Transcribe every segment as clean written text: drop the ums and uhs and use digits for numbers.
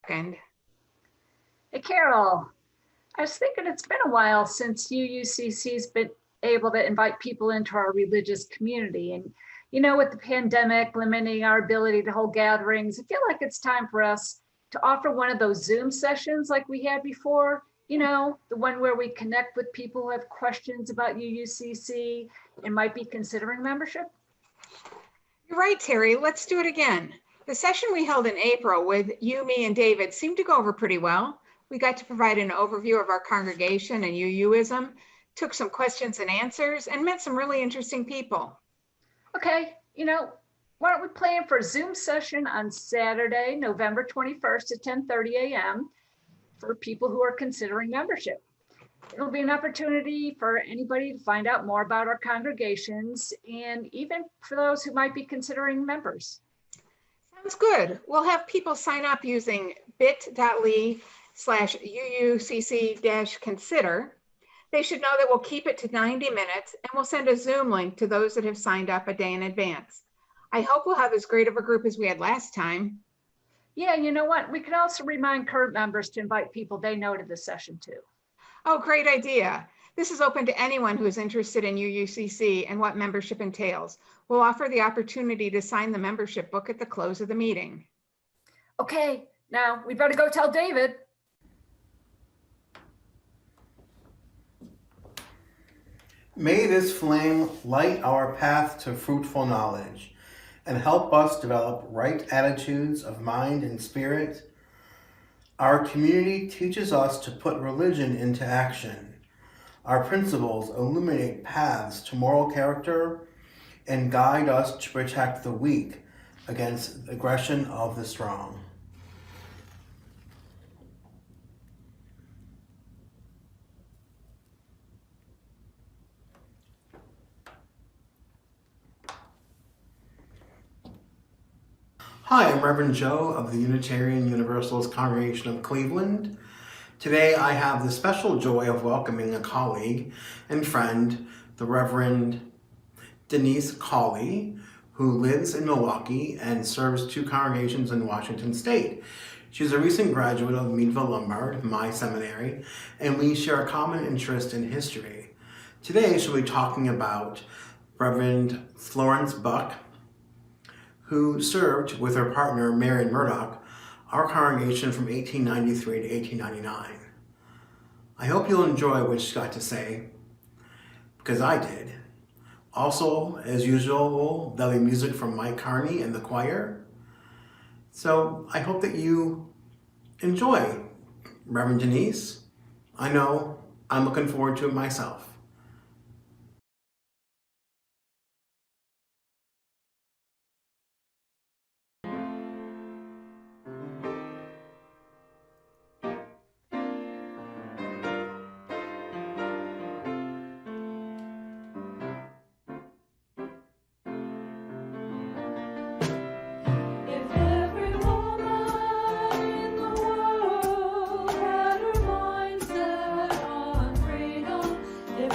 And Hey, Carol, I was thinking it's been a while since UUCC's been able to invite people into our religious community. And, with the pandemic limiting our ability to hold gatherings, I feel like it's time for us to offer one of those Zoom sessions like we had before, the one where we connect with people who have questions about UUCC and might be considering membership. you're right, Terry. Let's do it again. The session we held in April with you, me, and David seemed to go over pretty well. We got to provide an overview of our congregation and UUism, took some questions and answers, and met some really interesting people. Okay, why don't we plan for a Zoom session on Saturday, November 21st at 10:30 a.m. for people who are considering membership. It'll be an opportunity for anybody to find out more about our congregations and even for those who might be considering members. Sounds good. We'll have people sign up using bit.ly/UUCC-consider. They should know that we'll keep it to 90 minutes and we'll send a Zoom link to those that have signed up a day in advance. I hope we'll have as great of a group as we had last time. Yeah, you know what? We could also remind current members to invite people they know to the session too. Oh, great idea. This is open to anyone who is interested in UUCC and what membership entails. We'll offer the opportunity to sign the membership book at the close of the meeting. Okay, now we better go tell David. May this flame light our path to fruitful knowledge and help us develop right attitudes of mind and spirit. Our community teaches us to put religion into action. Our principles illuminate paths to moral character and guide us to protect the weak against the aggression of the strong. Hi, I'm Reverend Joe of the Unitarian Universalist Congregation of Cleveland. Today I have the special joy of welcoming a colleague and friend, the Reverend Denise Cawley, who lives in Milwaukee and serves 2 congregations in Washington State. She's a recent graduate of Meadville Lombard, my seminary, and we share a common interest in history. Today she'll be talking about Reverend Florence Buck, who served with her partner, Mary Murdoch, our congregation from 1893 to 1899. I hope you'll enjoy what she's got to say, because I did. Also, as usual, there'll be music from Mike Carney and the choir. So I hope that you enjoy Reverend Denise. I know I'm looking forward to it myself. If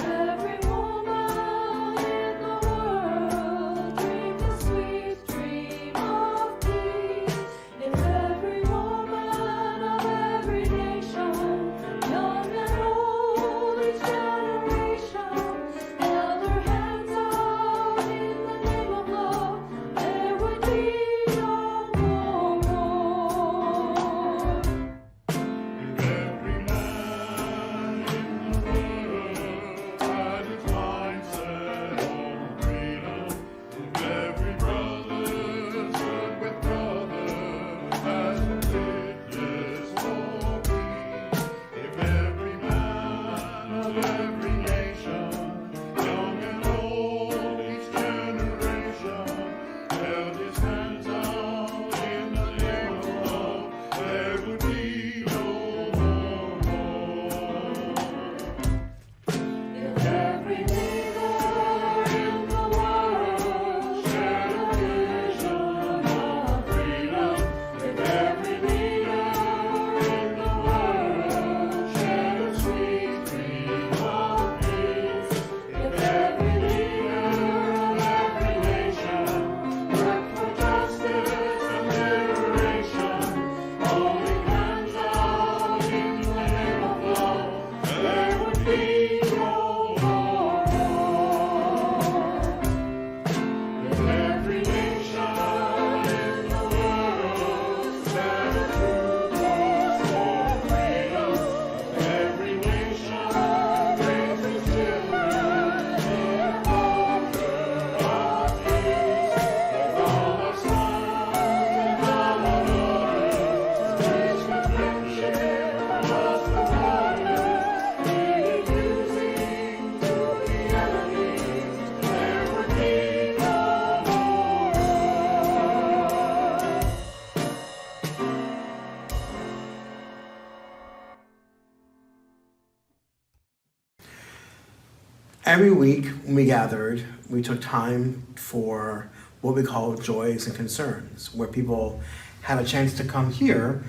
Every week when we gathered, we took time for what we call joys and concerns, where people had a chance to come here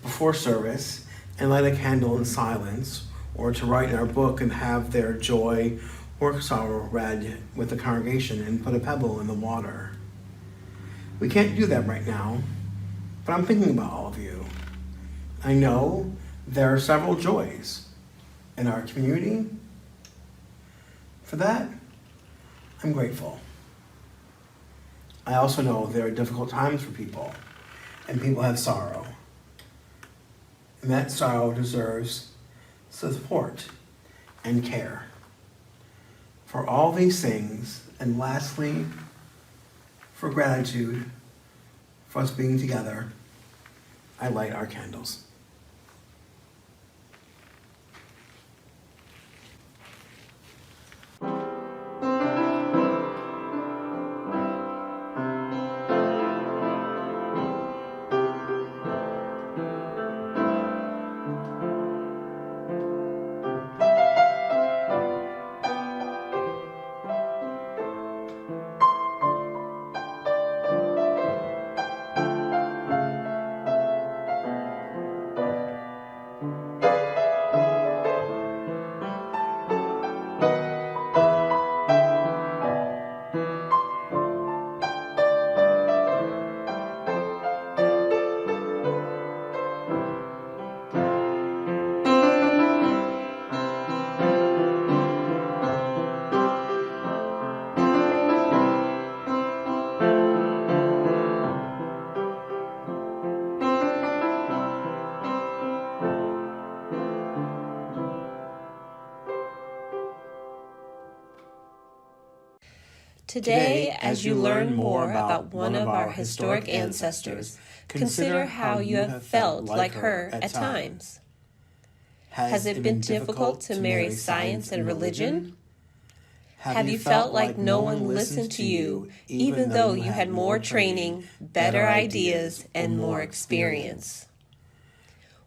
before service and light a candle in silence, or to write in our book and have their joy or sorrow read with the congregation and put a pebble in the water. We can't do that right now, but I'm thinking about all of you. I know there are several joys in our community. For that, I'm grateful. I also know there are difficult times for people, and people have sorrow. And that sorrow deserves support and care. For all these things, and lastly, for gratitude for us being together, I light our candles. Today, as you learn more about one of our historic ancestors, consider how you have felt like her at times. Has it been difficult to marry science and religion? Have you felt like no one listened to you, even though you had more training, better ideas, and more experience?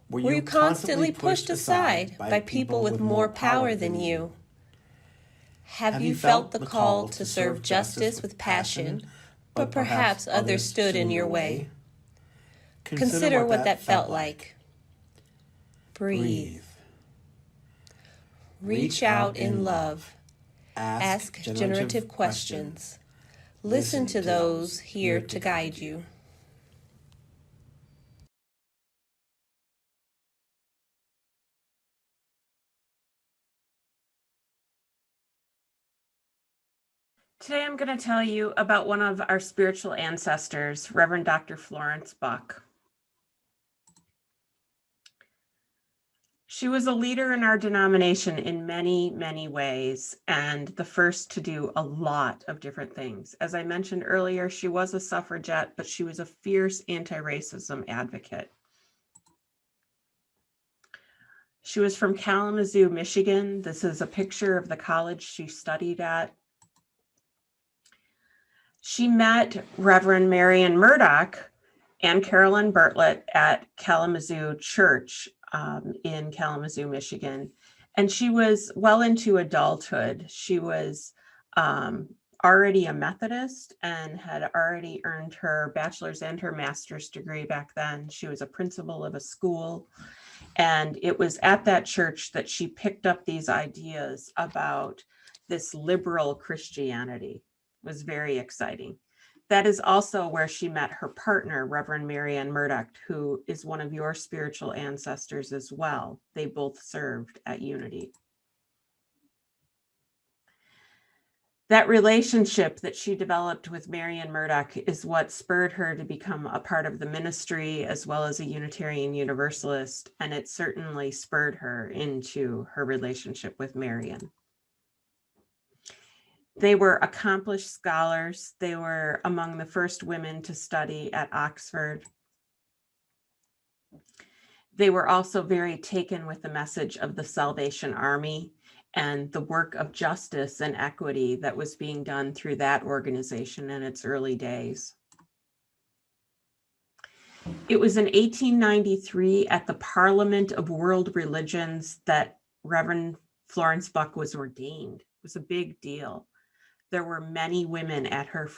Were you constantly pushed aside by people with more power than you? Have you felt the call to serve justice with passion, but perhaps others stood in your way? Consider what that felt like. Breathe. Reach out in love. Ask generative questions. Listen to those here to guide you. Today I'm going to tell you about one of our spiritual ancestors, Reverend Dr. Florence Buck. She was a leader in our denomination in many, many ways, and the first to do a lot of different things. As I mentioned earlier, she was a suffragette, but she was a fierce anti-racism advocate. She was from Kalamazoo, Michigan. This is a picture of the college she studied at. She met Reverend Marion Murdoch and Carolyn Bartlett at Kalamazoo Church in Kalamazoo, Michigan. And she was well into adulthood. She was already a Methodist and had already earned her bachelor's and her master's degree back then. She was a principal of a school. And it was at that church that she picked up these ideas about this liberal Christianity. Was very exciting. That is also where she met her partner, Reverend Marianne Murdoch, who is one of your spiritual ancestors as well. They both served at Unity. That relationship that she developed with Marianne Murdoch is what spurred her to become a part of the ministry as well as a Unitarian Universalist, and it certainly spurred her into her relationship with Marianne. They were accomplished scholars. They were among the first women to study at Oxford. They were also very taken with the message of the Salvation Army and the work of justice and equity that was being done through that organization in its early days. It was in 1893 at the Parliament of World Religions that Reverend Florence Buck was ordained. was a big deal. There were many women at her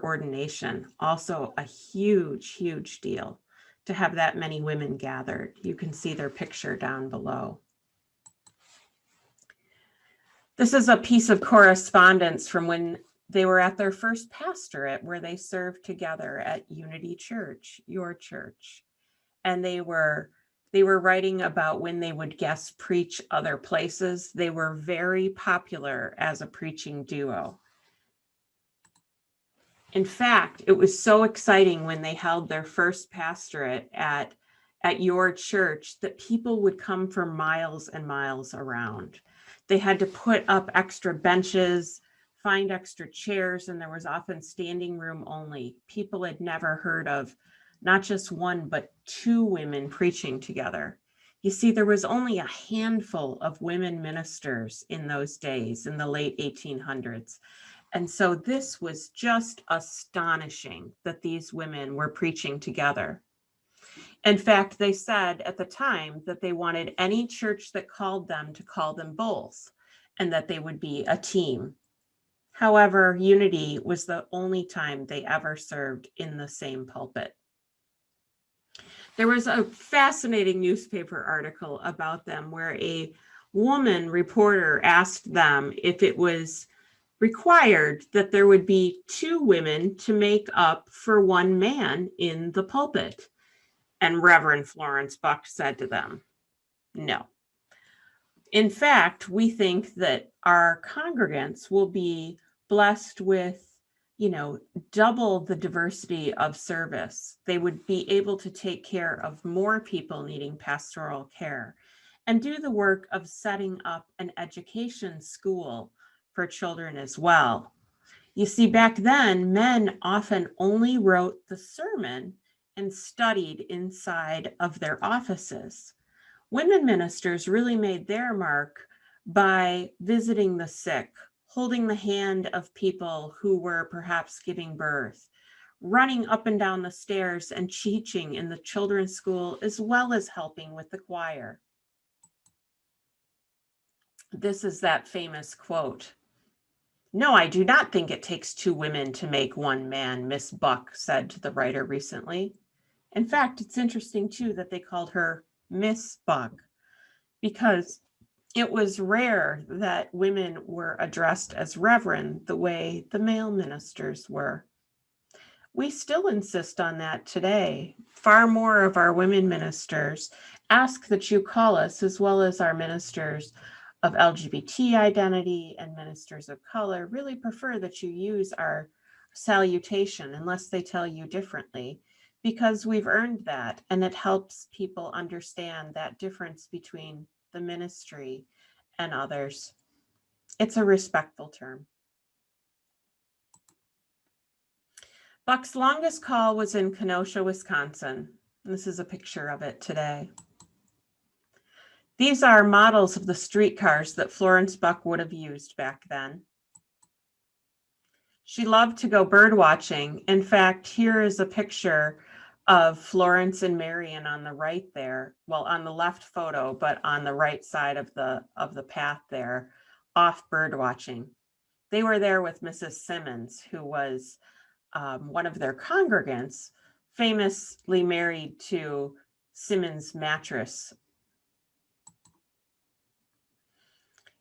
ordination, also a huge, huge deal to have that many women gathered. You can see their picture down below. This is a piece of correspondence from when they were at their first pastorate, where they served together at Unity Church, your church. And they were writing about when they would guest preach other places. They were very popular as a preaching duo. In fact, it was so exciting when they held their first pastorate at your church that people would come from miles and miles around. They had to put up extra benches, find extra chairs, and there was often standing room only. People had never heard of not just one, but two women preaching together. You see, there was only a handful of women ministers in those days, in the late 1800s. And so this was just astonishing that these women were preaching together. In fact, they said at the time that they wanted any church that called them to call them both, and that they would be a team. However, Unity was the only time they ever served in the same pulpit. There was a fascinating newspaper article about them where a woman reporter asked them if it was required that there would be two women to make up for one man in the pulpit. And Reverend Florence Buck said to them, no. In fact, we think that our congregants will be blessed with, double the diversity of service. They would be able to take care of more people needing pastoral care and do the work of setting up an education school for children as well. You see, back then, men often only wrote the sermon and studied inside of their offices. Women ministers really made their mark by visiting the sick, holding the hand of people who were perhaps giving birth, running up and down the stairs and teaching in the children's school, as well as helping with the choir. This is that famous quote. No, I do not think it takes two women to make one man, Miss Buck said to the writer recently. In fact, it's interesting too that they called her Miss Buck, because it was rare that women were addressed as Reverend the way the male ministers were. We still insist on that today. Far more of our women ministers ask that you call us, as well as our ministers of LGBT identity and ministers of color, really prefer that you use our salutation unless they tell you differently, because we've earned that, and it helps people understand that difference between the ministry and others. It's a respectful term. Buck's longest call was in Kenosha, Wisconsin. This is a picture of it today. These are models of the streetcars that Florence Buck would have used back then. She loved to go bird watching. In fact, here is a picture of Florence and Marion on the right there. Well, on the left photo, but on the right side of the path there, off bird watching. They were there with Mrs. Simmons, who was one of their congregants, famously married to Simmons Mattress.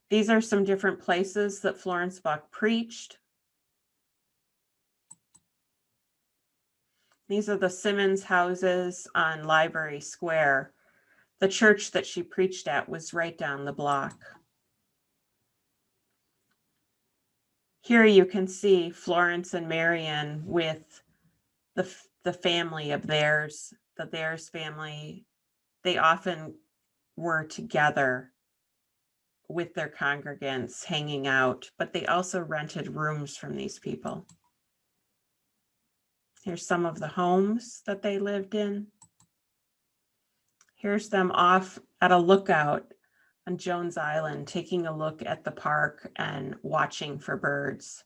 These are some different places that Florence Buck preached. These are the Simmons houses on Library Square. The church that she preached at was right down the block. Here you can see Florence and Marion with the family of theirs, the Theirs family. They often were together with their congregants hanging out, but they also rented rooms from these people. Here's some of the homes that they lived in. Here's them off at a lookout on Jones Island, taking a look at the park and watching for birds.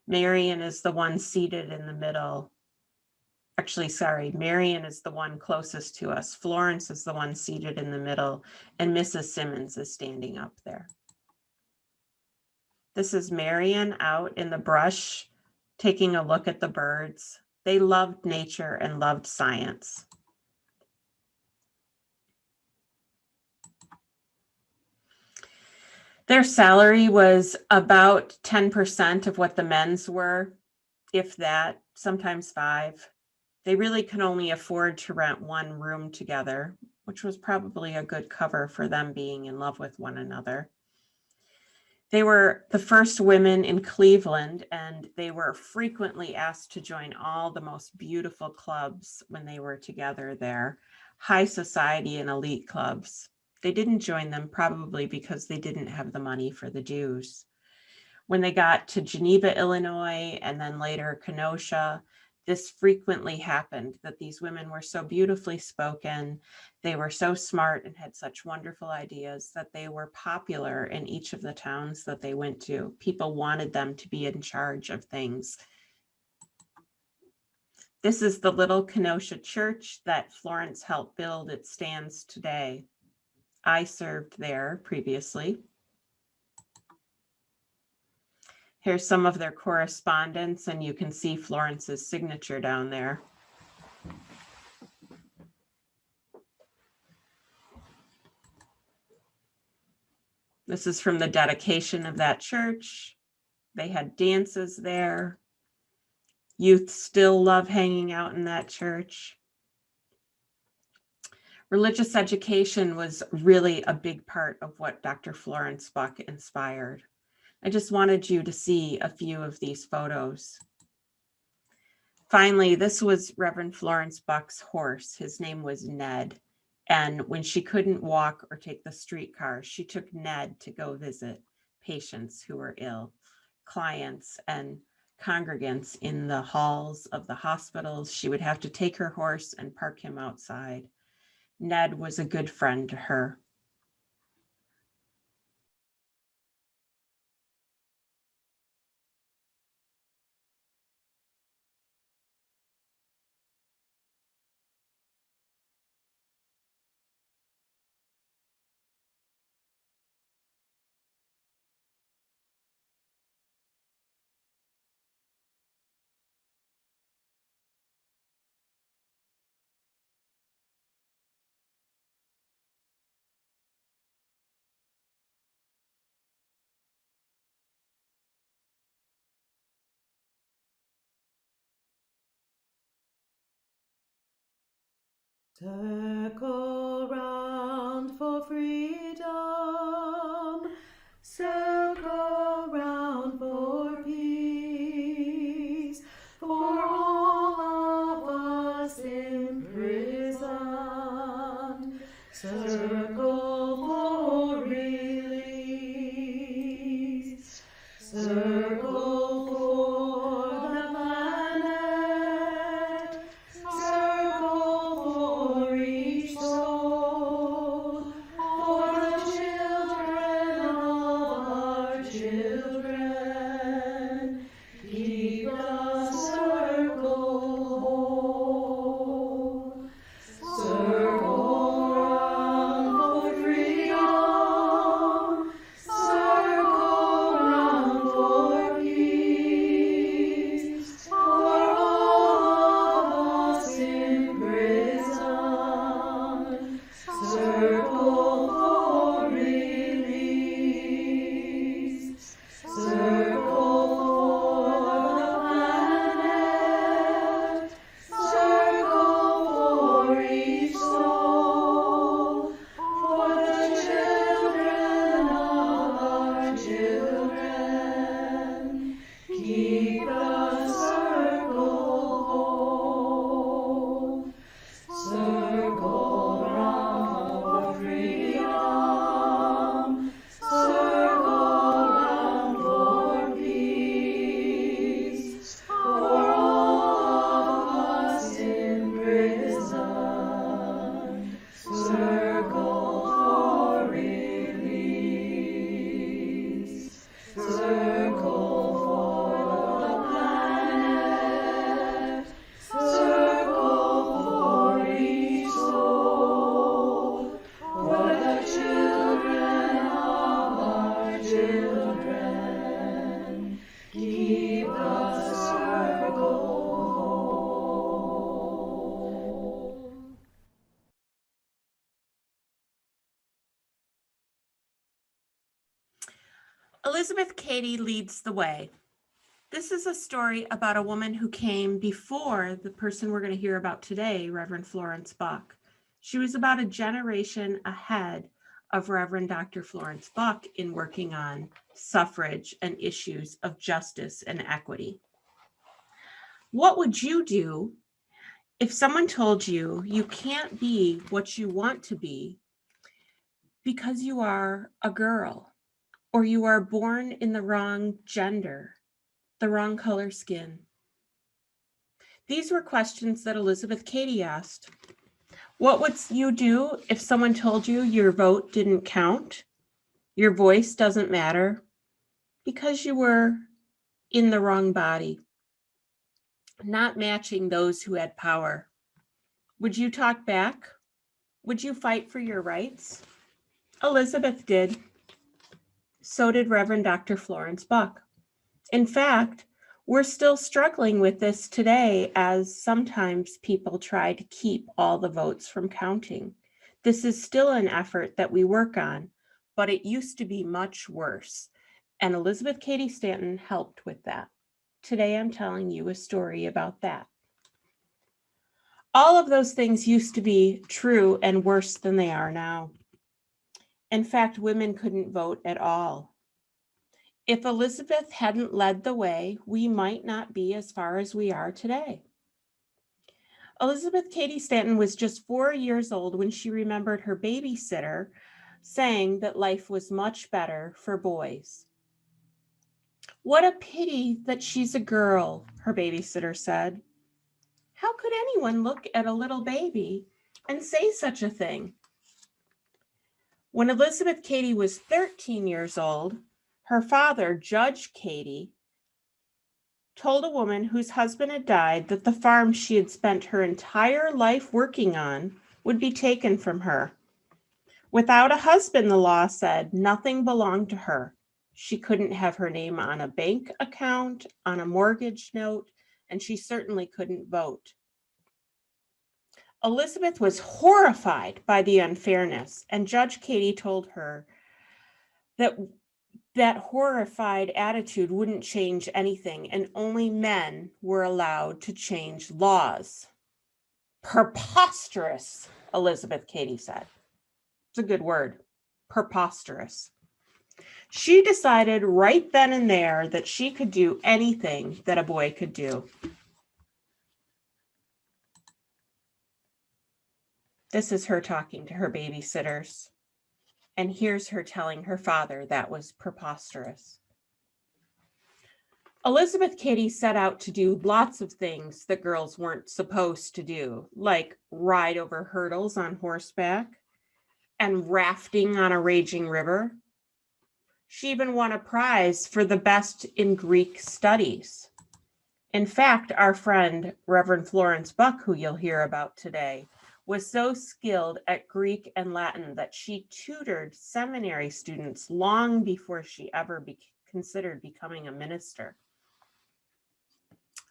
Marion is the one seated in the middle. Actually, sorry, Marion is the one closest to us. Florence is the one seated in the middle, and Mrs. Simmons is standing up there. This is Marion out in the brush, taking a look at the birds. They loved nature and loved science. Their salary was about 10% of what the men's were, if that, sometimes 5. They really could only afford to rent one room together, which was probably a good cover for them being in love with one another. They were the first women in Cleveland, and they were frequently asked to join all the most beautiful clubs when they were together there, high society and elite clubs. They didn't join them probably because they didn't have the money for the dues. When they got to Geneva, Illinois, and then later Kenosha, this frequently happened, that these women were so beautifully spoken, they were so smart and had such wonderful ideas that they were popular in each of the towns that they went to. People wanted them to be in charge of things. This is the little Kenosha church that Florence helped build. It stands today. I served there previously. Here's some of their correspondence, and you can see Florence's signature down there. This is from the dedication of that church. They had dances there. Youth still love hanging out in that church. Religious education was really a big part of what Dr. Florence Buck inspired. I just wanted you to see a few of these photos. Finally, this was Reverend Florence Buck's horse. His name was Ned. And when she couldn't walk or take the streetcar, she took Ned to go visit patients who were ill, clients and congregants in the halls of the hospitals. She would have to take her horse and park him outside. Ned was a good friend to her. Circle round for freedom, circle round for peace, for all of us imprisoned, circle for release, circle for the planet, circle for each soul. Elizabeth Cady leads the way. This is a story about a woman who came before the person we're going to hear about today, Reverend Florence Buck. She was about a generation ahead of Reverend Dr. Florence Buck in working on suffrage and issues of justice and equity. What would you do if someone told you you can't be what you want to be because you are a girl, or you are born in the wrong gender, the wrong color skin? These were questions that Elizabeth Cady asked. What would you do if someone told you your vote didn't count, your voice doesn't matter, because you were in the wrong body, not matching those who had power? Would you talk back? Would you fight for your rights? Elizabeth did. So did Reverend Dr. Florence Buck. In fact, we're still struggling with this today, as sometimes people try to keep all the votes from counting. This is still an effort that we work on, but it used to be much worse. And Elizabeth Cady Stanton helped with that. Today, I'm telling you a story about that. All of those things used to be true and worse than they are now. In fact, women couldn't vote at all. If Elizabeth hadn't led the way, we might not be as far as we are today. Elizabeth Cady Stanton was just 4 years old when she remembered her babysitter saying that life was much better for boys. "What a pity that she's a girl," her babysitter said. "How could anyone look at a little baby and say such a thing?" When Elizabeth Cady was 13 years old, her father, Judge Cady, told a woman whose husband had died that the farm she had spent her entire life working on would be taken from her. Without a husband, the law said, nothing belonged to her. She couldn't have her name on a bank account, on a mortgage note, and she certainly couldn't vote. Elizabeth was horrified by the unfairness, and Judge Cady told her that horrified attitude wouldn't change anything, and only men were allowed to change laws. Preposterous, Elizabeth Cady said. It's a good word, preposterous. She decided right then and there that she could do anything that a boy could do. This is her talking to her babysitters. And here's her telling her father that was preposterous. Elizabeth Cady set out to do lots of things that girls weren't supposed to do, like ride over hurdles on horseback and rafting on a raging river. She even won a prize for the best in Greek studies. In fact, our friend, Reverend Florence Buck, who you'll hear about today, was so skilled at Greek and Latin that she tutored seminary students long before she ever considered becoming a minister.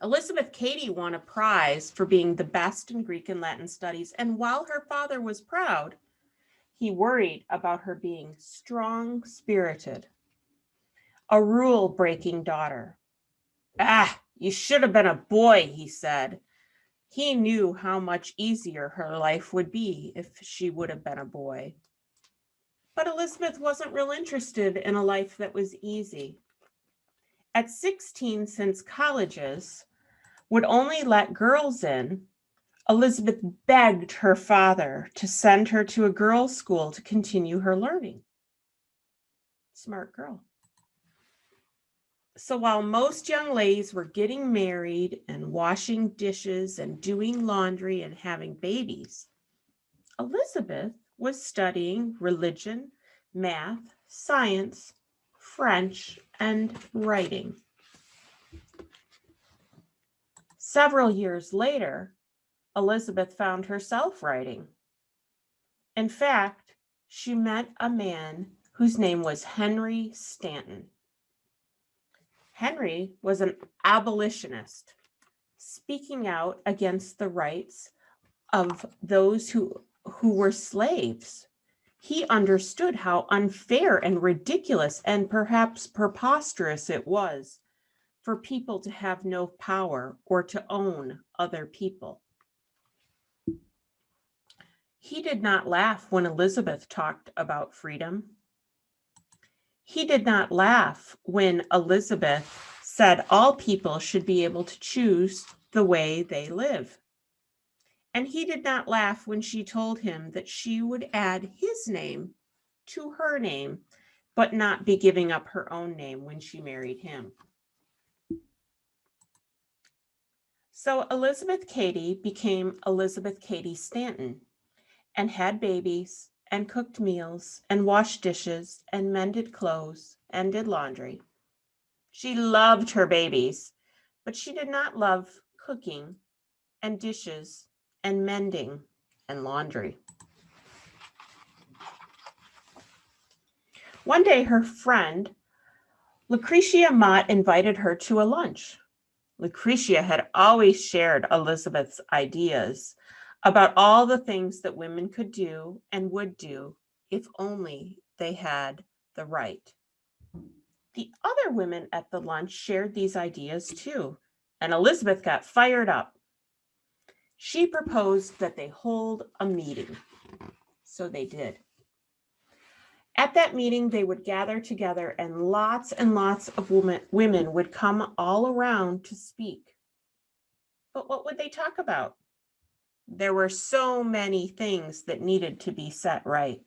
Elizabeth Cady won a prize for being the best in Greek and Latin studies, and while her father was proud, he worried about her being strong-spirited, a rule-breaking daughter. "Ah, you should have been a boy," he said. He knew how much easier her life would be if she would have been a boy. But Elizabeth wasn't real interested in a life that was easy. At 16, since colleges would only let girls in, Elizabeth begged her father to send her to a girls' school to continue her learning. Smart girl. So while most young ladies were getting married and washing dishes and doing laundry and having babies, Elizabeth was studying religion, math, science, French, and writing. Several years later, Elizabeth found herself writing. In fact, she met a man whose name was Henry Stanton. Henry was an abolitionist, speaking out against the rights of those who were slaves. He understood how unfair and ridiculous and perhaps preposterous it was for people to have no power or to own other people. He did not laugh when Elizabeth talked about freedom. He did not laugh when Elizabeth said all people should be able to choose the way they live. And he did not laugh when she told him that she would add his name to her name, but not be giving up her own name when she married him. So Elizabeth Cady became Elizabeth Cady Stanton and had babies and cooked meals and washed dishes and mended clothes and did laundry. She loved her babies, but she did not love cooking and dishes and mending and laundry. One day, her friend, Lucretia Mott, invited her to a lunch. Lucretia had always shared Elizabeth's ideas about all the things that women could do and would do if only they had the right. The other women at the lunch shared these ideas too, and Elizabeth got fired up. She proposed that they hold a meeting. So they did. At that meeting, they would gather together and lots of women would come all around to speak. But what would they talk about? There were so many things that needed to be set right.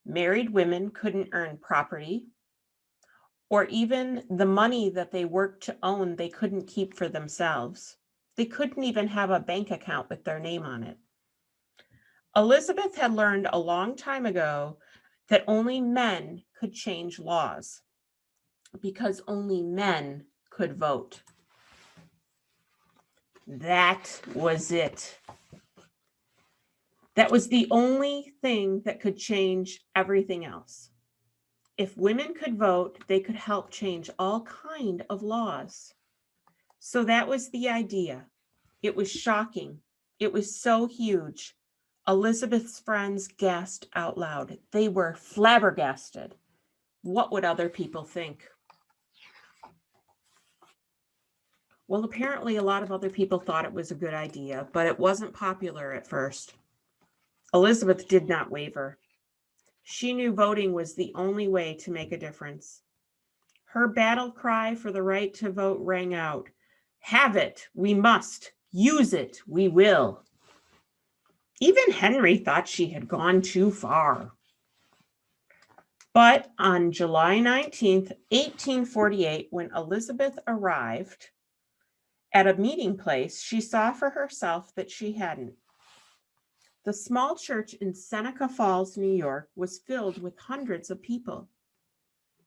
Married women couldn't earn property, or even the money that they worked to own, they couldn't keep for themselves. They couldn't even have a bank account with their name on it. Elizabeth had learned a long time ago that only men could change laws because only men could vote. That was it. That was the only thing that could change everything else. If women could vote, they could help change all kinds of laws. So that was the idea. It was shocking. It was so huge. Elizabeth's friends gasped out loud. They were flabbergasted. What would other people think? Well, apparently a lot of other people thought it was a good idea, but it wasn't popular at first. Elizabeth did not waver. She knew voting was the only way to make a difference. Her battle cry for the right to vote rang out. Have it, we must. Use it, we will. Even Henry thought she had gone too far. But on July 19th, 1848, when Elizabeth arrived at a meeting place, she saw for herself that she hadn't. The small church in Seneca Falls, New York, was filled with hundreds of people.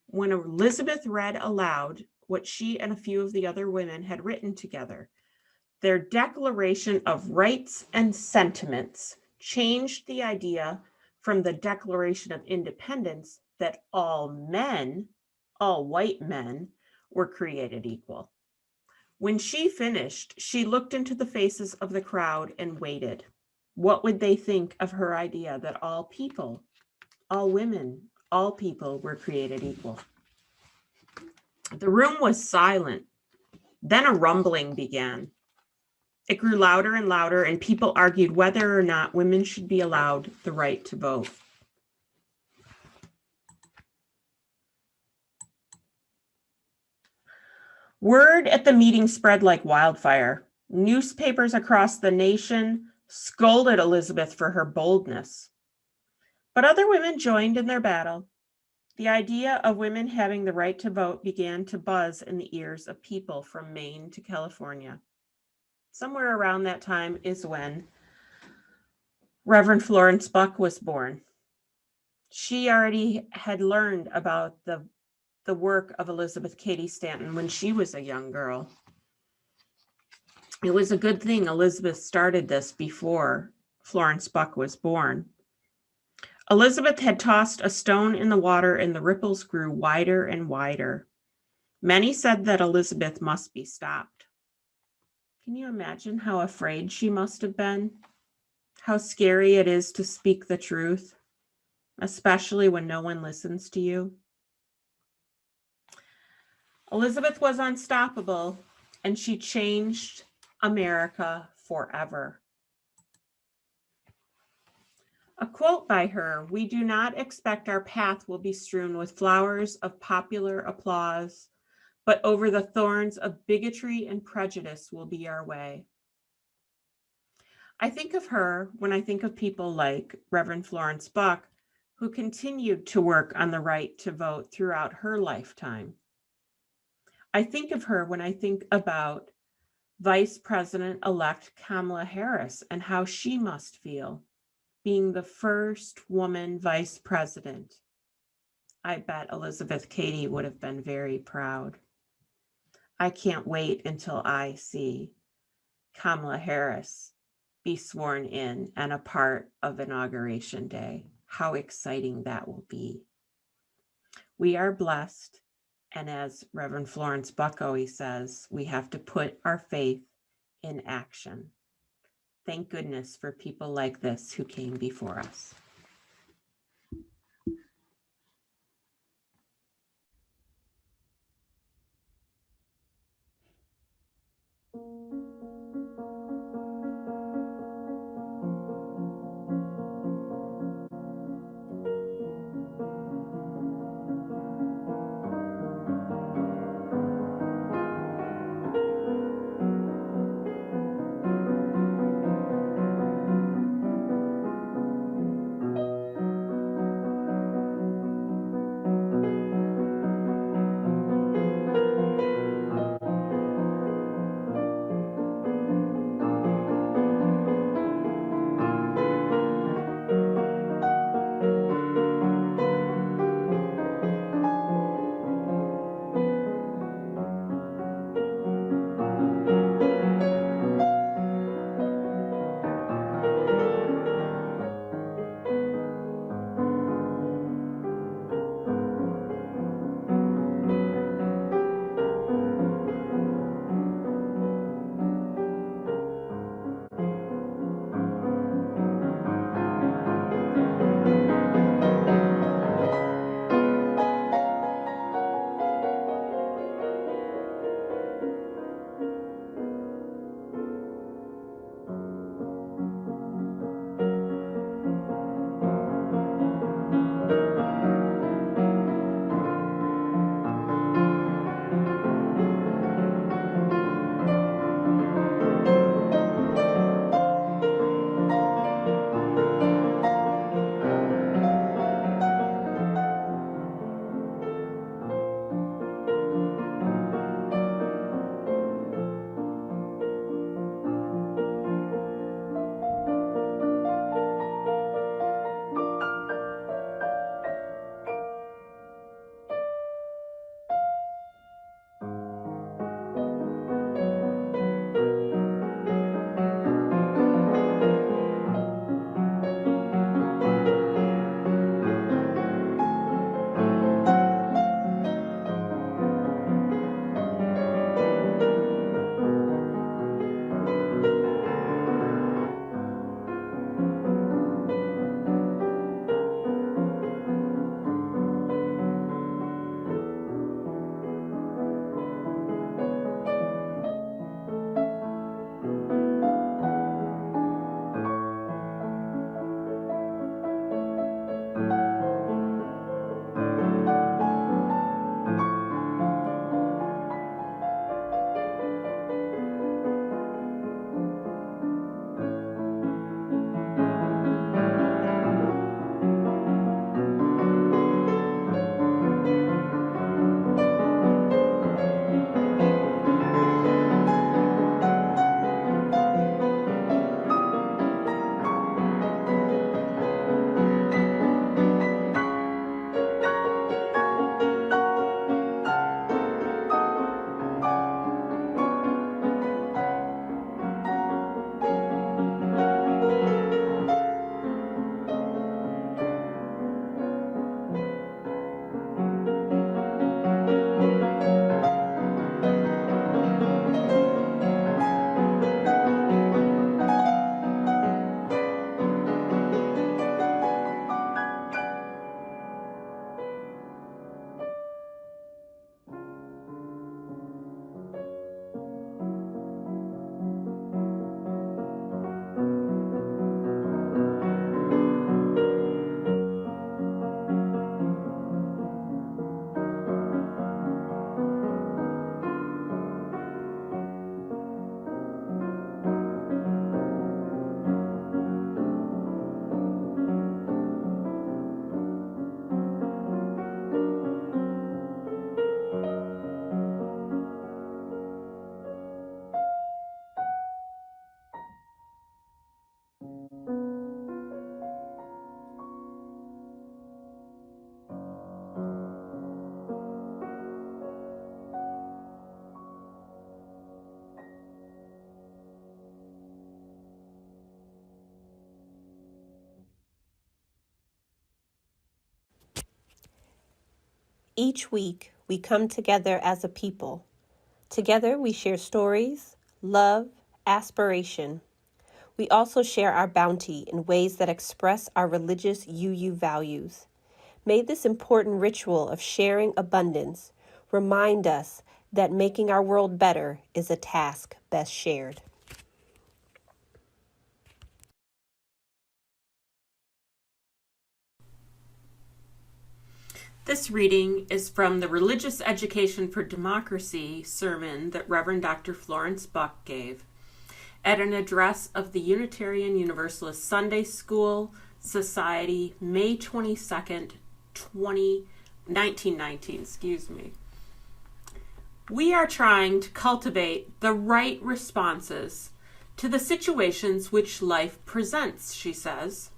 When Elizabeth read aloud what she and a few of the other women had written together, their declaration of rights and sentiments changed the idea from the Declaration of Independence that all men, all white men, were created equal. When she finished, she looked into the faces of the crowd and waited. What would they think of her idea that all people, all women, all people were created equal? The room was silent. Then a rumbling began. It grew louder and louder, and people argued whether or not women should be allowed the right to vote. Word at the meeting spread like wildfire. Newspapers across the nation scolded Elizabeth for her boldness. But other women joined in their battle. The idea of women having the right to vote began to buzz in the ears of people from Maine to California. Somewhere around that time is when Reverend Florence Buck was born. She already had learned about the work of Elizabeth Cady Stanton when she was a young girl. It was a good thing Elizabeth started this before Florence Buck was born. Elizabeth had tossed a stone in the water and the ripples grew wider and wider. Many said that Elizabeth must be stopped. Can you imagine how afraid she must have been? How scary it is to speak the truth. especially when no one listens to you? Elizabeth was unstoppable, and she changed America forever. A quote by her: "We do not expect our path will be strewn with flowers of popular applause, but over the thorns of bigotry and prejudice will be our way." I think of her when I think of people like Reverend Florence Buck, who continued to work on the right to vote throughout her lifetime. I think of her when I think about Vice President-elect Kamala Harris and how she must feel being the first woman vice president. I bet Elizabeth Cady would have been very proud. I can't wait until I see Kamala Harris be sworn in and a part of Inauguration Day. How exciting that will be. We are blessed, and as Reverend Florence Buck always says, we have to put our faith in action. Thank goodness for people like this who came before us. Each week, we come together as a people. Together, we share stories, love, aspiration. We also share our bounty in ways that express our religious UU values. May this important ritual of sharing abundance remind us that making our world better is a task best shared. This reading is from the Religious Education for Democracy sermon that Reverend Dr. Florence Buck gave at an address of the Unitarian Universalist Sunday School Society, May 22nd, 1919. We are trying to cultivate the right responses to the situations which life presents, she says.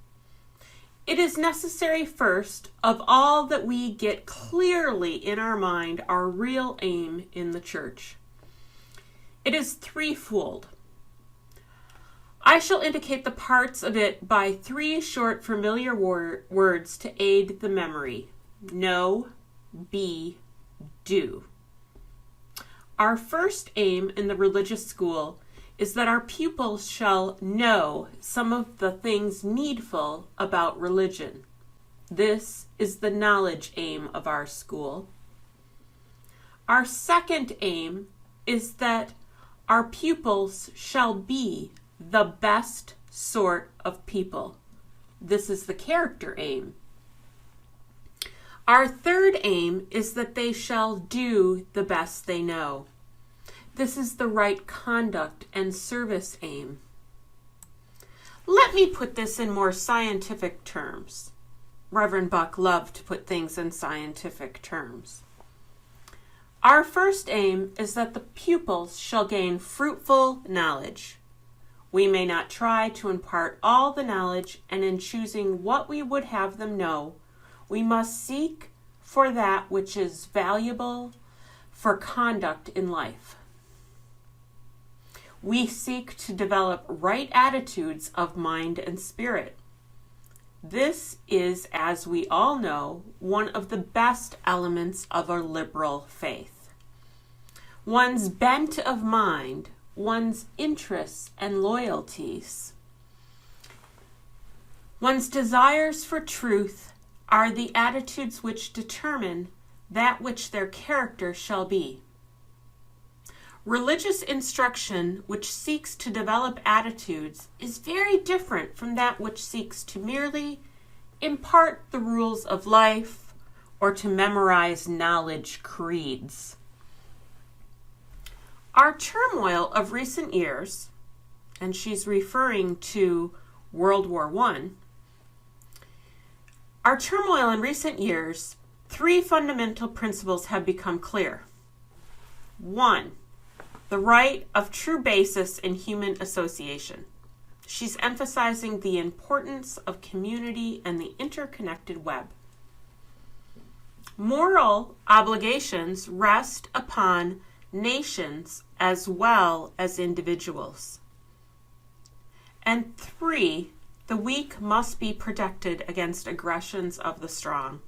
It is necessary first of all that we get clearly in our mind our real aim in the church. It is threefold. I shall indicate the parts of it by three short familiar words to aid the memory. Know, be, do. Our first aim in the religious school is that our pupils shall know some of the things needful about religion. This is the knowledge aim of our school. Our second aim is that our pupils shall be the best sort of people. This is the character aim. Our third aim is that they shall do the best they know. This is the right conduct and service aim. Let me put this in more scientific terms. Reverend Buck loved to put things in scientific terms. Our first aim is that the pupils shall gain fruitful knowledge. We may not try to impart all the knowledge, and in choosing what we would have them know, we must seek for that which is valuable for conduct in life. We seek to develop right attitudes of mind and spirit. This is, as we all know, one of the best elements of a liberal faith. One's bent of mind, one's interests and loyalties, one's desires for truth are the attitudes which determine that which their character shall be. Religious instruction which seeks to develop attitudes is very different from that which seeks to merely impart the rules of life or to memorize knowledge creeds. Our turmoil of recent years, and she's referring to World War I, our turmoil in recent years, three fundamental principles have become clear. 1, the right of true basis in human association. She's emphasizing the importance of community and the interconnected web. Moral obligations rest upon nations as well as individuals. And 3, the weak must be protected against aggressions of the strong.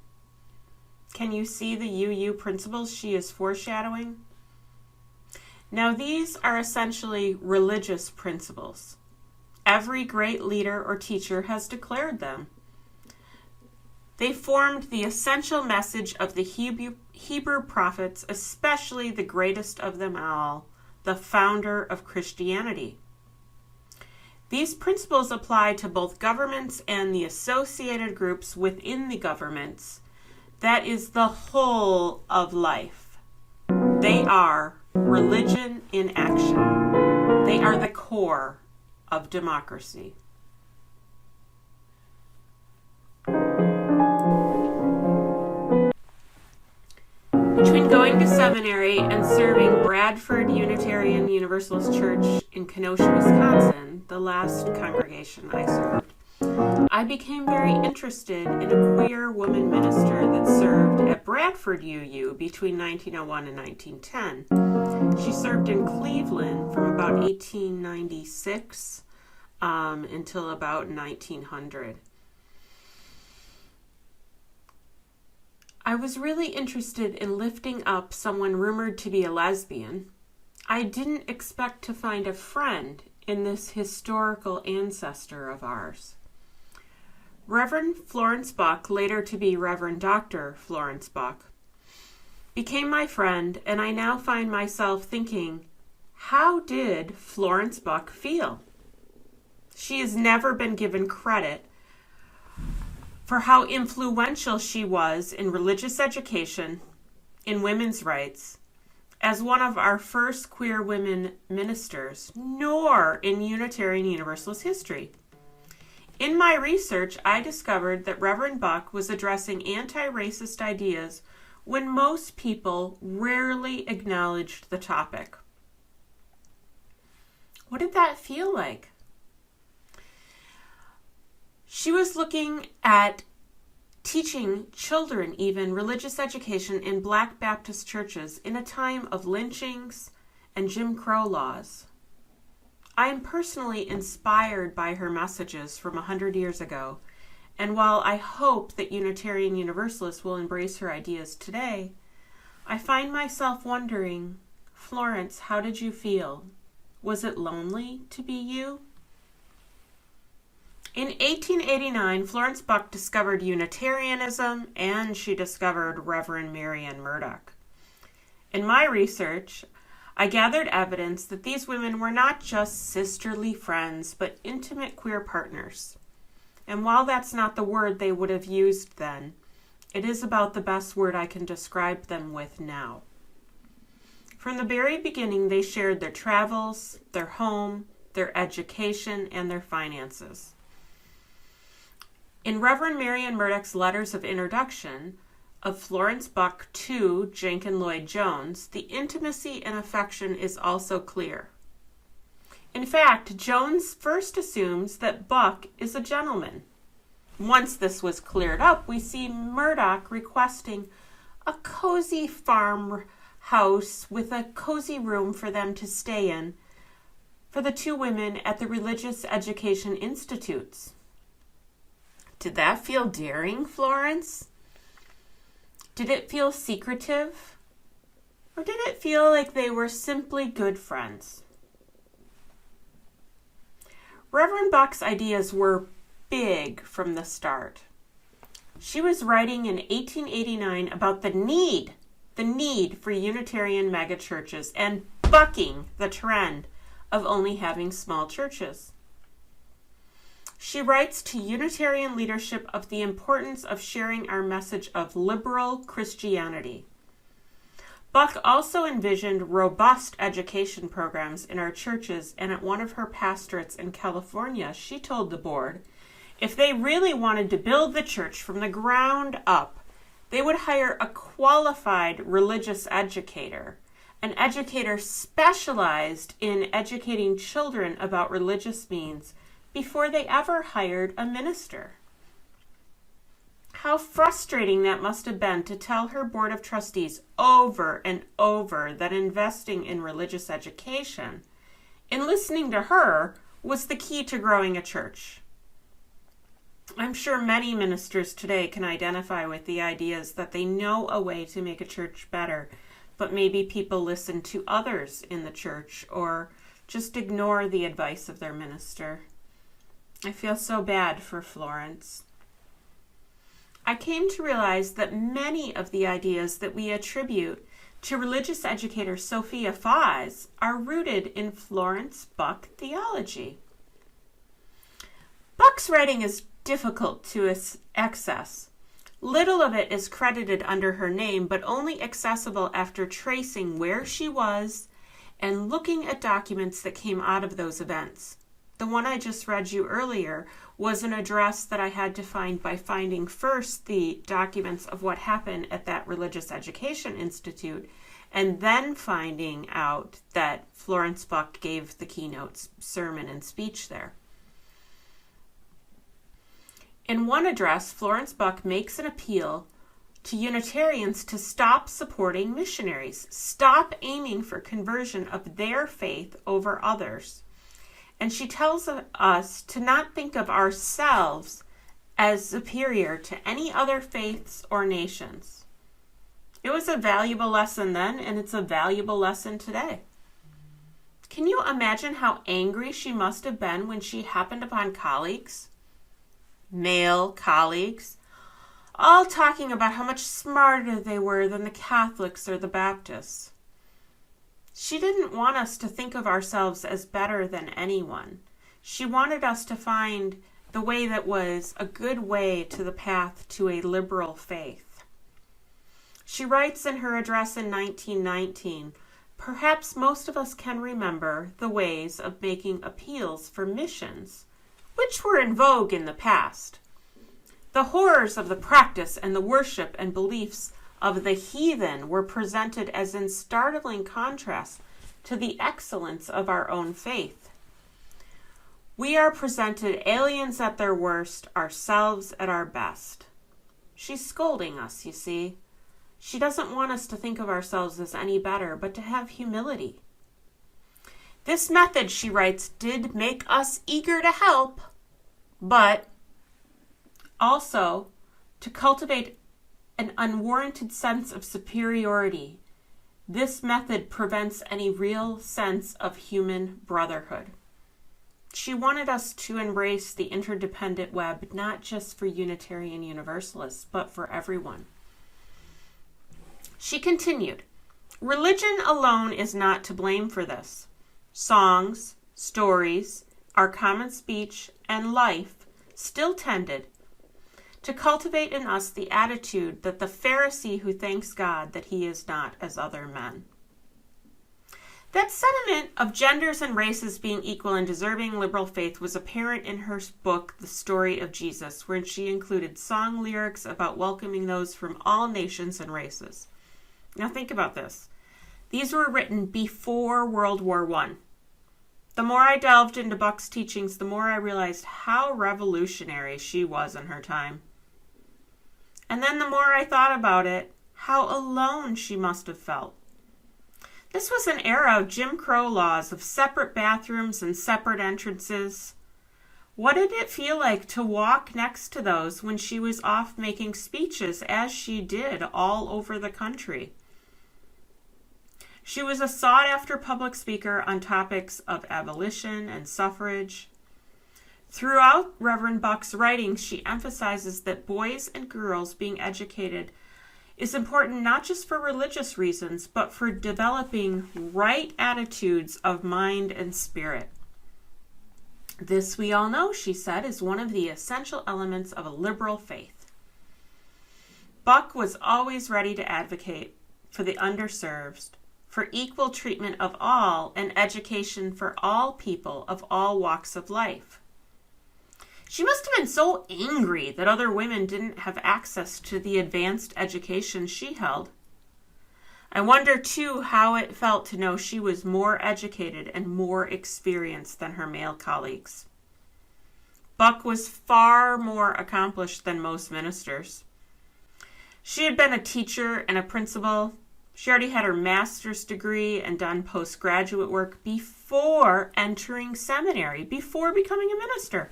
Can you see the UU principles she is foreshadowing? Now, these are essentially religious principles. Every great leader or teacher has declared them. They formed the essential message of the Hebrew prophets, especially the greatest of them all, the founder of Christianity. These principles apply to both governments and the associated groups within the governments. That is the whole of life. They are religion in action. They are the core of democracy. Between going to seminary and serving Bradford Unitarian Universalist Church in Kenosha, Wisconsin, the last congregation I served, I became very interested in a queer woman minister that served at Bradford UU between 1901 and 1910. She served in Cleveland from about 1896 until about 1900. I was really interested in lifting up someone rumored to be a lesbian. I didn't expect to find a friend in this historical ancestor of ours. Reverend Florence Buck, later to be Reverend Dr. Florence Buck, became my friend, and I now find myself thinking, how did Florence Buck feel? She has never been given credit for how influential she was in religious education, in women's rights, as one of our first queer women ministers, nor in Unitarian Universalist history. In my research, I discovered that Reverend Buck was addressing anti-racist ideas when most people rarely acknowledged the topic. What did that feel like? She was looking at teaching children even religious education in Black Baptist churches in a time of lynchings and Jim Crow laws. I am personally inspired by her messages from 100 years ago, and while I hope that Unitarian Universalists will embrace her ideas today, I find myself wondering, Florence, how did you feel? Was it lonely to be you? In 1889, Florence Buck discovered Unitarianism, and she discovered Reverend Marian Murdoch. In my research, I gathered evidence that these women were not just sisterly friends, but intimate queer partners. And while that's not the word they would have used then, it is about the best word I can describe them with now. From the very beginning, they shared their travels, their home, their education, and their finances. In Reverend Marian Murdoch's letters of introduction of Florence Buck to Jenkin Lloyd Jones, the intimacy and affection is also clear. In fact, Jones first assumes that Buck is a gentleman. Once this was cleared up, we see Murdoch requesting a cozy farmhouse with a cozy room for them to stay in for the two women at the Religious Education Institutes. Did that feel daring, Florence? Did it feel secretive? Or did it feel like they were simply good friends? Reverend Buck's ideas were big from the start. She was writing in 1889 about the need for Unitarian megachurches and bucking the trend of only having small churches. She writes to Unitarian leadership of the importance of sharing our message of liberal Christianity. Buck also envisioned robust education programs in our churches, and at one of her pastorates in California, she told the board, if they really wanted to build the church from the ground up, they would hire a qualified religious educator, an educator specialized in educating children about religious means, before they ever hired a minister. How frustrating that must have been to tell her board of trustees over and over that investing in religious education, in listening to her, was the key to growing a church. I'm sure many ministers today can identify with the ideas that they know a way to make a church better, but maybe people listen to others in the church or just ignore the advice of their minister. I feel so bad for Florence. I came to realize that many of the ideas that we attribute to religious educator Sophia Fahs are rooted in Florence Buck theology. Buck's writing is difficult to access. Little of it is credited under her name, but only accessible after tracing where she was and looking at documents that came out of those events. The one I just read you earlier was an address that I had to find by finding first the documents of what happened at that Religious Education Institute, and then finding out that Florence Buck gave the keynote sermon and speech there. In one address, Florence Buck makes an appeal to Unitarians to stop supporting missionaries, stop aiming for conversion of their faith over others. And she tells us to not think of ourselves as superior to any other faiths or nations. It was a valuable lesson then, and it's a valuable lesson today. Can you imagine how angry she must have been when she happened upon colleagues, male colleagues, all talking about how much smarter they were than the Catholics or the Baptists? She didn't want us to think of ourselves as better than anyone. She wanted us to find the way that was a good way to the path to a liberal faith. She writes in her address in 1919, "Perhaps most of us can remember the ways of making appeals for missions, which were in vogue in the past. The horrors of the practice and the worship and beliefs of the heathen were presented as in startling contrast to the excellence of our own faith. We are presented aliens at their worst, ourselves at our best." She's scolding us, you see. She doesn't want us to think of ourselves as any better, but to have humility. This method, she writes, did make us eager to help, but also to cultivate an unwarranted sense of superiority. This method prevents any real sense of human brotherhood. She wanted us to embrace the interdependent web, not just for Unitarian Universalists, but for everyone. She continued, "Religion alone is not to blame for this. Songs, stories, our common speech, and life still tended to cultivate in us the attitude that the Pharisee who thanks God that he is not as other men." That sentiment of genders and races being equal and deserving liberal faith was apparent in her book, The Story of Jesus, wherein she included song lyrics about welcoming those from all nations and races. Now think about this. These were written before World War I. The more I delved into Buck's teachings, the more I realized how revolutionary she was in her time. And then the more I thought about it, how alone she must have felt. This was an era of Jim Crow laws, of separate bathrooms and separate entrances. What did it feel like to walk next to those when she was off making speeches, as she did, all over the country? She was a sought-after public speaker on topics of abolition and suffrage. Throughout Reverend Buck's writings, she emphasizes that boys and girls being educated is important not just for religious reasons, but for developing right attitudes of mind and spirit. This, we all know, she said, is one of the essential elements of a liberal faith. Buck was always ready to advocate for the underserved, for equal treatment of all, and education for all people of all walks of life. She must have been so angry that other women didn't have access to the advanced education she held. I wonder, too, how it felt to know she was more educated and more experienced than her male colleagues. Buck was far more accomplished than most ministers. She had been a teacher and a principal. She already had her master's degree and done postgraduate work before entering seminary, before becoming a minister.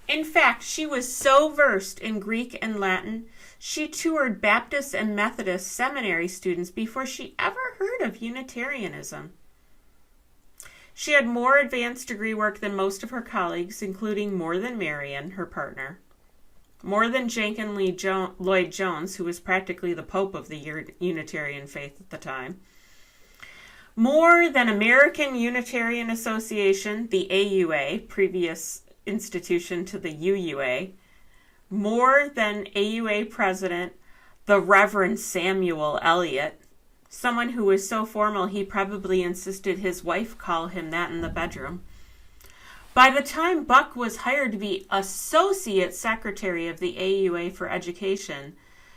In fact, she was so versed in Greek and Latin, she toured Baptist and Methodist seminary students before she ever heard of Unitarianism. She had more advanced degree work than most of her colleagues, including more than Marian, her partner, more than Jenkin Lloyd Jones, who was practically the Pope of the Unitarian faith at the time, more than American Unitarian Association, the AUA, previous institution to the UUA, more than AUA president, the Reverend Samuel Eliot, someone who was so formal he probably insisted his wife call him that in the bedroom. By the time Buck was hired to be associate secretary of the AUA for education,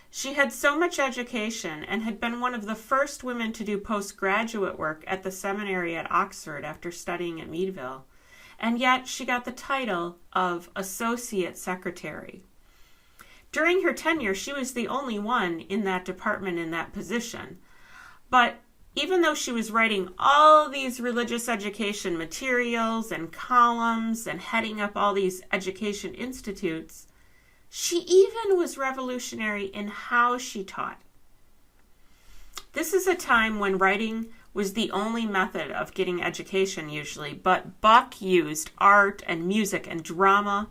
she had so much education and had been one of the first women to do postgraduate work at the seminary at Oxford after studying at Meadville. And yet she got the title of Associate Secretary. During her tenure, she was the only one in that department in that position. But even though she was writing all these religious education materials and columns and heading up all these education institutes, she even was revolutionary in how she taught. This is a time when writing was the only method of getting education usually, but Buck used art and music and drama.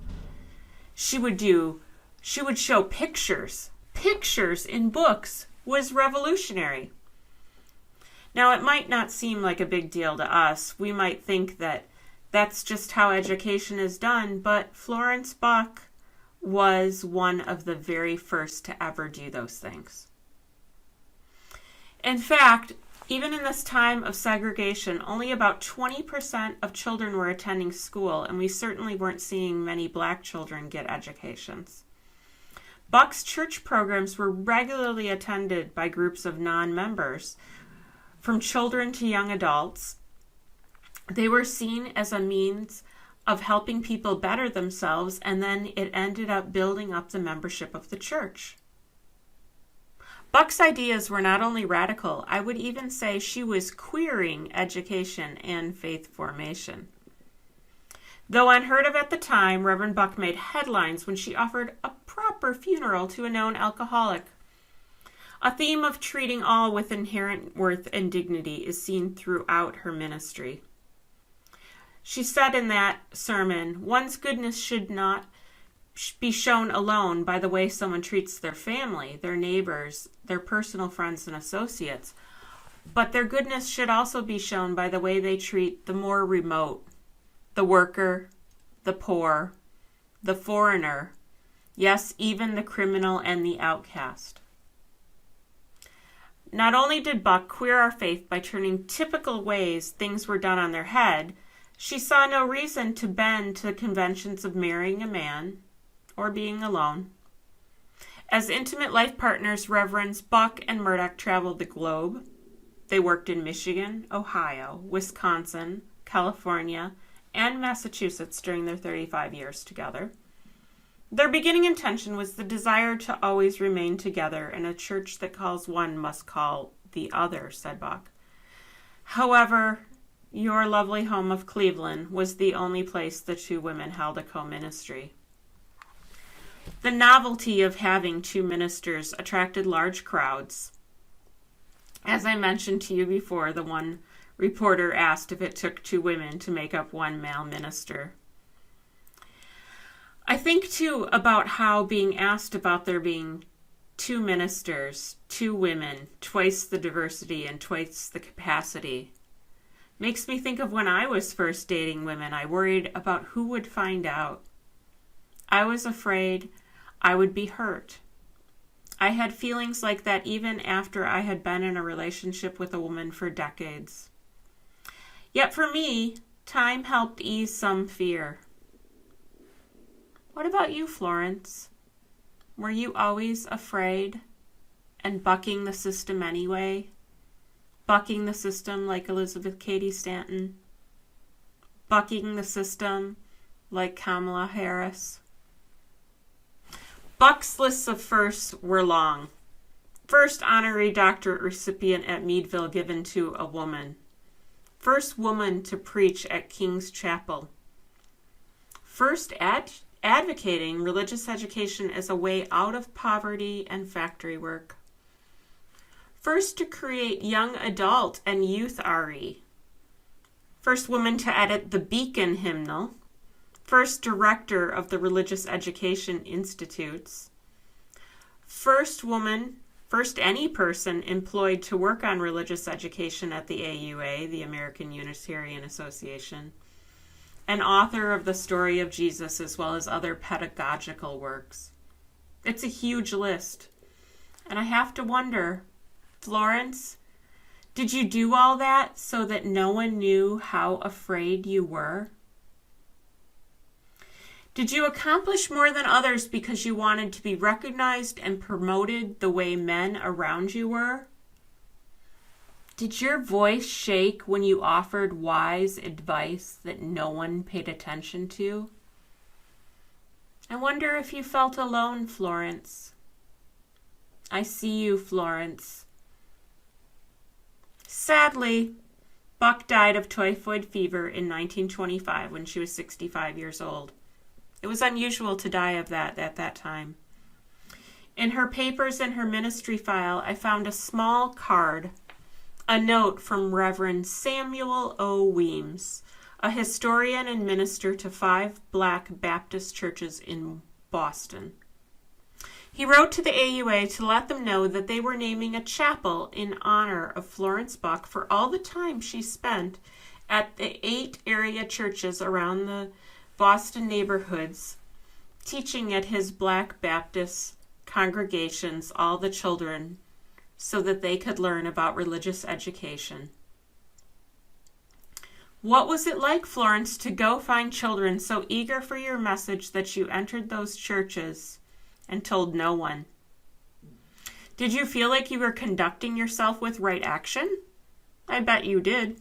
She would show pictures. Pictures in books was revolutionary. Now, it might not seem like a big deal to us. We might think that that's just how education is done, but Florence Buck was one of the very first to ever do those things. In fact, even in this time of segregation, only about 20% of children were attending school, and we certainly weren't seeing many black children get educations. Buck's church programs were regularly attended by groups of non-members, from children to young adults. They were seen as a means of helping people better themselves, and then it ended up building up the membership of the church. Buck's ideas were not only radical, I would even say she was queering education and faith formation. Though unheard of at the time, Reverend Buck made headlines when she offered a proper funeral to a known alcoholic. A theme of treating all with inherent worth and dignity is seen throughout her ministry. She said in that sermon, one's goodness should not be shown alone by the way someone treats their family, their neighbors, their personal friends and associates, but their goodness should also be shown by the way they treat the more remote, the worker, the poor, the foreigner, yes, even the criminal and the outcast. Not only did Buck queer our faith by turning typical ways things were done on their head, she saw no reason to bend to the conventions of marrying a man or being alone. As intimate life partners, Reverends Buck and Murdoch traveled the globe. They worked in Michigan, Ohio, Wisconsin, California, and Massachusetts during their 35 years together. Their beginning intention was the desire to always remain together, and a church that calls one must call the other, said Bach. However, your lovely home of Cleveland was the only place the two women held a co-ministry. The novelty of having two ministers attracted large crowds. As I mentioned to you before, the one reporter asked if it took two women to make up one male minister. I think, too, about how being asked about there being two ministers, two women, twice the diversity and twice the capacity, makes me think of when I was first dating women. I worried about who would find out. I was afraid I would be hurt. I had feelings like that even after I had been in a relationship with a woman for decades. Yet for me, time helped ease some fear. What about you, Florence? Were you always afraid and bucking the system anyway? Bucking the system like Elizabeth Cady Stanton? Bucking the system like Kamala Harris? Buck's lists of firsts were long. First honorary doctorate recipient at Meadville given to a woman. First woman to preach at King's Chapel. First advocating religious education as a way out of poverty and factory work. First to create young adult and youth RE. First woman to edit the Beacon hymnal. First director of the Religious Education Institutes. First any person employed to work on religious education at the AUA, the American Unitarian Association. An author of the Story of Jesus as well as other pedagogical works. It's a huge list. And I have to wonder, Florence, did you do all that so that no one knew how afraid you were? Did you accomplish more than others because you wanted to be recognized and promoted the way men around you were? Did your voice shake when you offered wise advice that no one paid attention to? I wonder if you felt alone, Florence. I see you, Florence. Sadly, Buck died of typhoid fever in 1925 when she was 65 years old. It was unusual to die of that at that time. In her papers and her ministry file, I found a small card, a note from Reverend Samuel O. Weems, a historian and minister to 5 Black Baptist churches in Boston. He wrote to the AUA to let them know that they were naming a chapel in honor of Florence Buck for all the time she spent at the 8 area churches around the Boston neighborhoods, teaching at his Black Baptist congregations all the children so that they could learn about religious education. What was it like, Florence, to go find children so eager for your message that you entered those churches and told no one? Did you feel like you were conducting yourself with right action? I bet you did.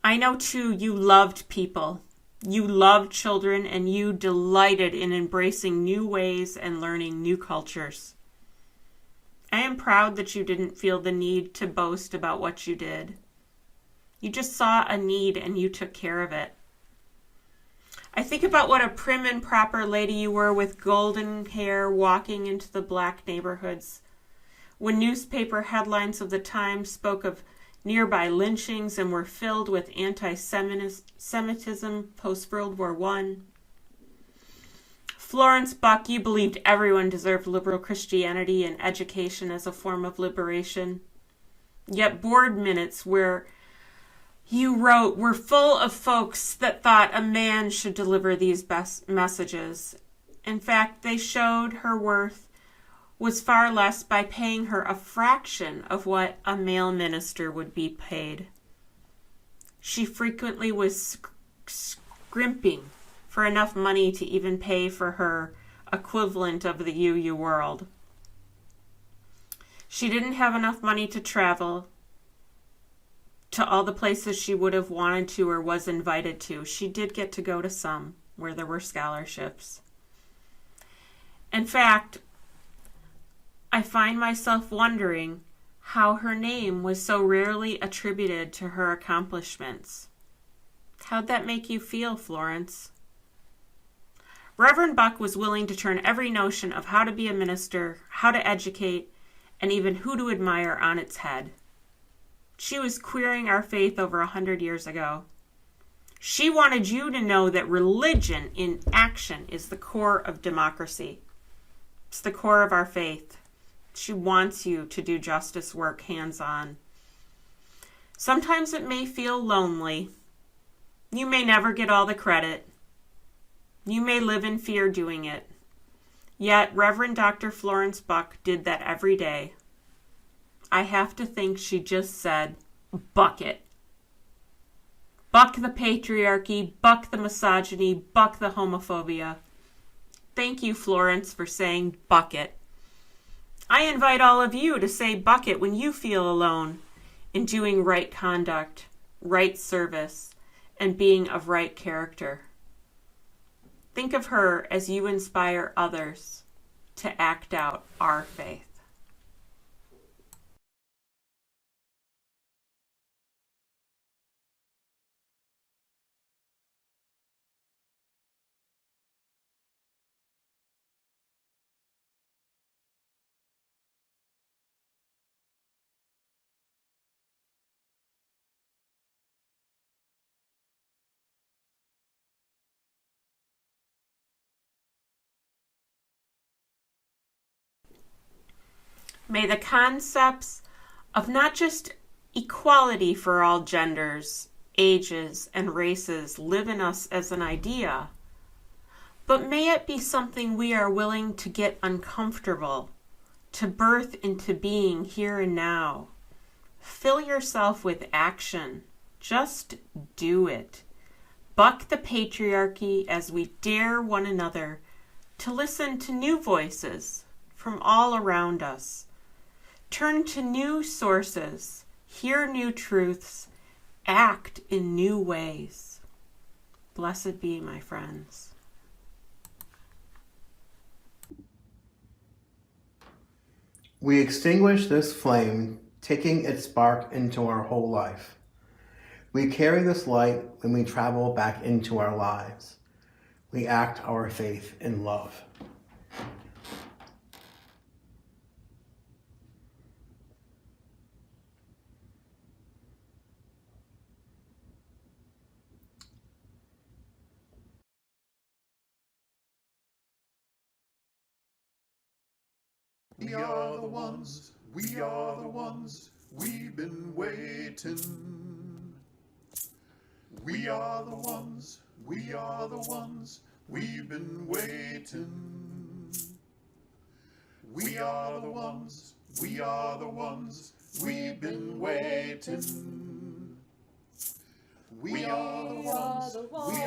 I know, too, you loved people. You loved children, and you delighted in embracing new ways and learning new cultures. I am proud that you didn't feel the need to boast about what you did. You just saw a need and you took care of it. I think about what a prim and proper lady you were with golden hair walking into the Black neighborhoods. When newspaper headlines of the time spoke of nearby lynchings and were filled with anti-Semitism post-World War I. Florence Buck, you believed everyone deserved liberal Christianity and education as a form of liberation. Yet board minutes where you wrote were full of folks that thought a man should deliver these best messages. In fact, they showed her worth was far less by paying her a fraction of what a male minister would be paid. She frequently was scrimping for enough money to even pay for her equivalent of the UU world. She didn't have enough money to travel to all the places she would have wanted to or was invited to. She did get to go to some where there were scholarships. In fact, I find myself wondering how her name was so rarely attributed to her accomplishments. How'd that make you feel, Florence? Reverend Buck was willing to turn every notion of how to be a minister, how to educate, and even who to admire on its head. She was queering our faith over 100 years ago. She wanted you to know that religion in action is the core of democracy. It's the core of our faith. She wants you to do justice work hands-on. Sometimes it may feel lonely. You may never get all the credit. You may live in fear doing it. Yet Reverend Dr. Florence Buck did that every day. I have to think she just said, "Buck it." Buck the patriarchy, buck the misogyny, buck the homophobia. Thank you, Florence, for saying buck it. I invite all of you to say buck it when you feel alone in doing right conduct, right service, and being of right character. Think of her as you inspire others to act out our faith. May the concepts of not just equality for all genders, ages, and races live in us as an idea, but may it be something we are willing to get uncomfortable, to birth into being here and now. Fill yourself with action. Just do it. Buck the patriarchy as we dare one another to listen to new voices from all around us. Turn to new sources, hear new truths, act in new ways. Blessed be, my friends. We extinguish this flame, taking its spark into our whole life. We carry this light when we travel back into our lives. We act our faith in love. We are the ones, we are the ones, we've been waiting. We are the ones, we are the ones, we've been waiting. We are the ones, we are the ones, we've been waiting. We are the ones, we